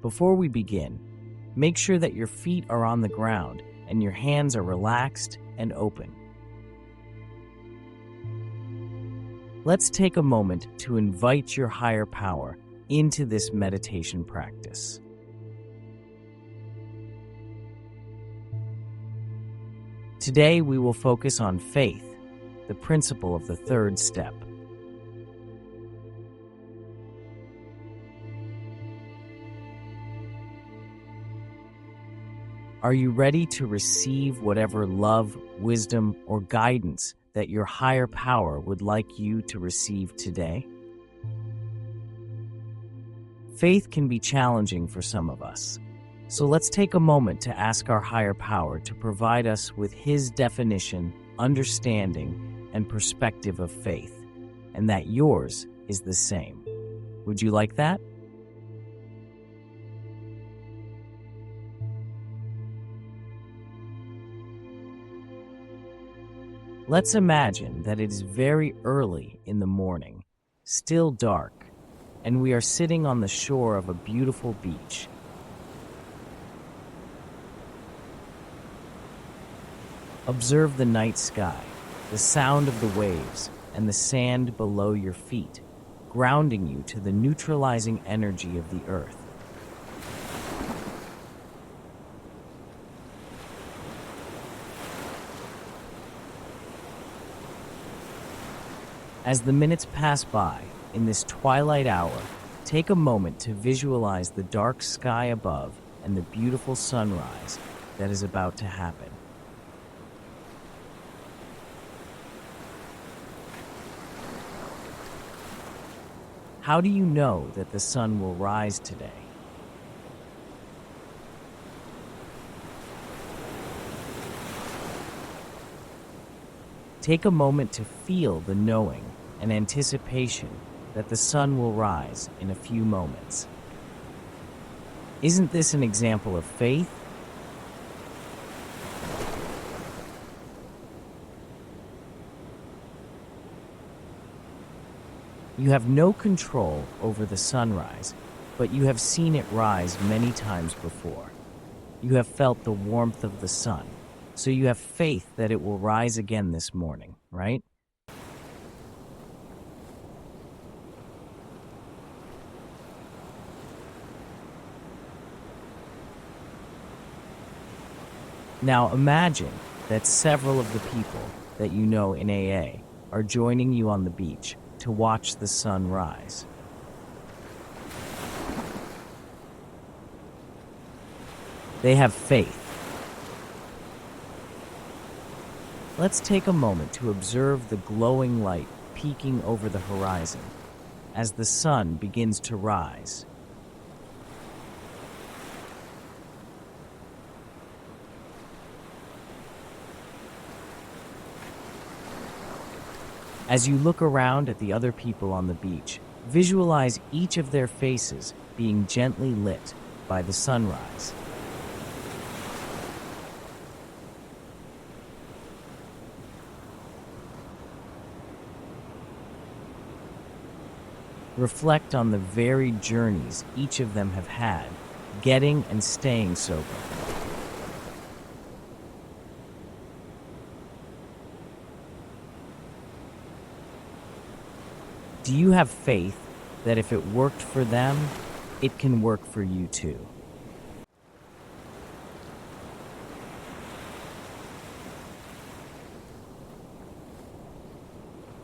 Before we begin, make sure that your feet are on the ground and your hands are relaxed and open. Let's take a moment to invite your higher power into this meditation practice. Today, we will focus on faith, the principle of the third step. Are you ready to receive whatever love, wisdom, or guidance that your higher power would like you to receive today? Faith can be challenging for some of us, so let's take a moment to ask our higher power to provide us with His definition, understanding, and perspective of faith, and that yours is the same. Would you like that? Let's imagine that it is very early in the morning, still dark, and we are sitting on the shore of a beautiful beach. Observe the night sky, the sound of the waves, and the sand below your feet, grounding you to the neutralizing energy of the earth. As the minutes pass by, in this twilight hour, take a moment to visualize the dark sky above and the beautiful sunrise that is about to happen. How do you know that the sun will rise today? Take a moment to feel the knowing and anticipation that the sun will rise in a few moments. Isn't this an example of faith? You have no control over the sunrise, but you have seen it rise many times before. You have felt the warmth of the sun, so you have faith that it will rise again this morning, right? Now imagine that several of the people that you know in AA are joining you on the beach to watch the sun rise. They have faith. Let's take a moment to observe the glowing light peeking over the horizon as the sun begins to rise. As you look around at the other people on the beach, visualize each of their faces being gently lit by the sunrise. Reflect on the varied journeys each of them have had, getting and staying sober. Do you have faith that if it worked for them, it can work for you too?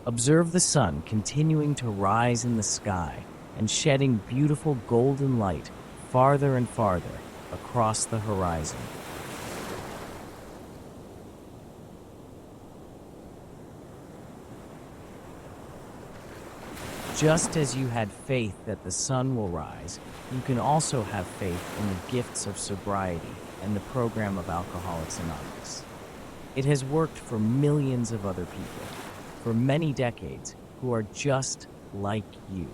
Observe the sun continuing to rise in the sky and shedding beautiful golden light farther and farther across the horizon. Just as you had faith that the sun will rise, you can also have faith in the gifts of sobriety and the program of Alcoholics Anonymous. It has worked for millions of other people for many decades who are just like you.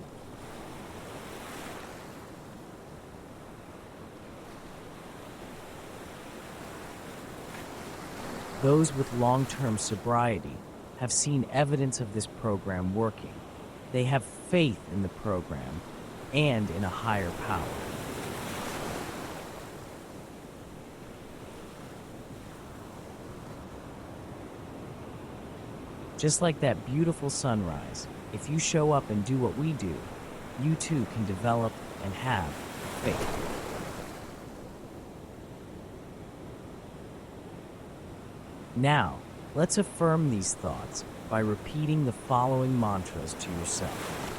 Those with long-term sobriety have seen evidence of this program working. They have faith in the program and in a higher power. Just like that beautiful sunrise, if you show up and do what we do, you too can develop and have faith. Now, let's affirm these thoughts by repeating the following mantras to yourself.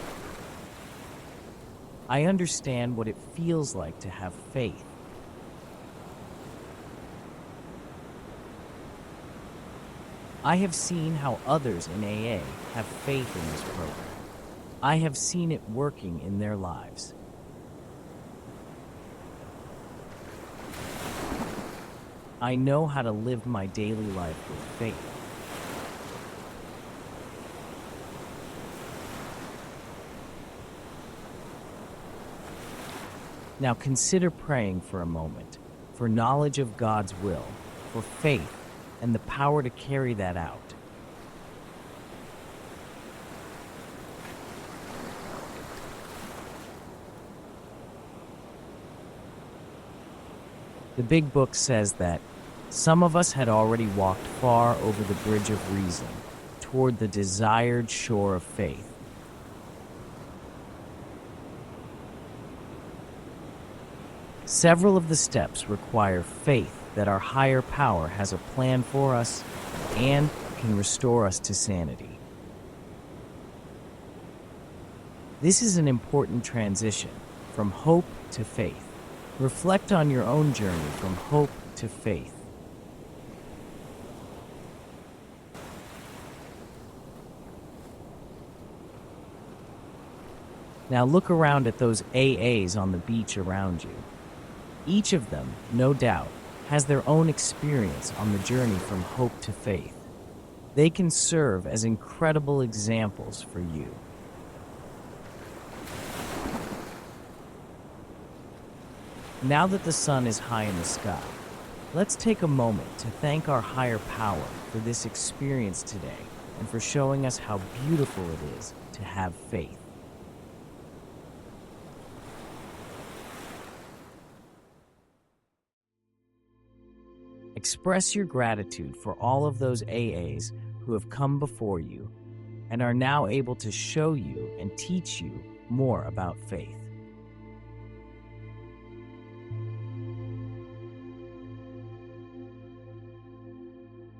I understand what it feels like to have faith. I have seen how others in AA have faith in this program. I have seen it working in their lives. I know how to live my daily life with faith. Now consider praying for a moment, for knowledge of God's will, for faith, and the power to carry that out. The Big Book says that some of us had already walked far over the bridge of reason toward the desired shore of faith. Several of the steps require faith that our higher power has a plan for us and can restore us to sanity. This is an important transition from hope to faith. Reflect on your own journey from hope to faith. Now look around at those AAs on the beach around you. Each of them, no doubt, has their own experience on the journey from hope to faith. They can serve as incredible examples for you. Now that the sun is high in the sky, let's take a moment to thank our higher power for this experience today and for showing us how beautiful it is to have faith. Express your gratitude for all of those AAs who have come before you and are now able to show you and teach you more about faith.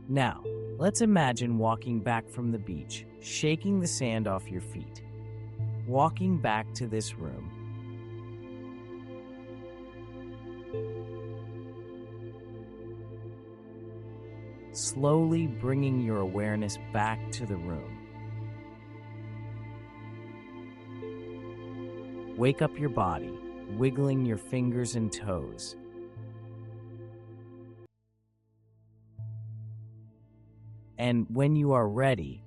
Now, let's imagine walking back from the beach, shaking the sand off your feet, walking back to this room. Slowly bringing your awareness back to the room. Wake up your body, wiggling your fingers and toes. And when you are ready,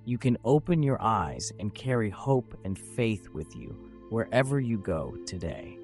you can open your eyes and carry hope and faith with you wherever you go today.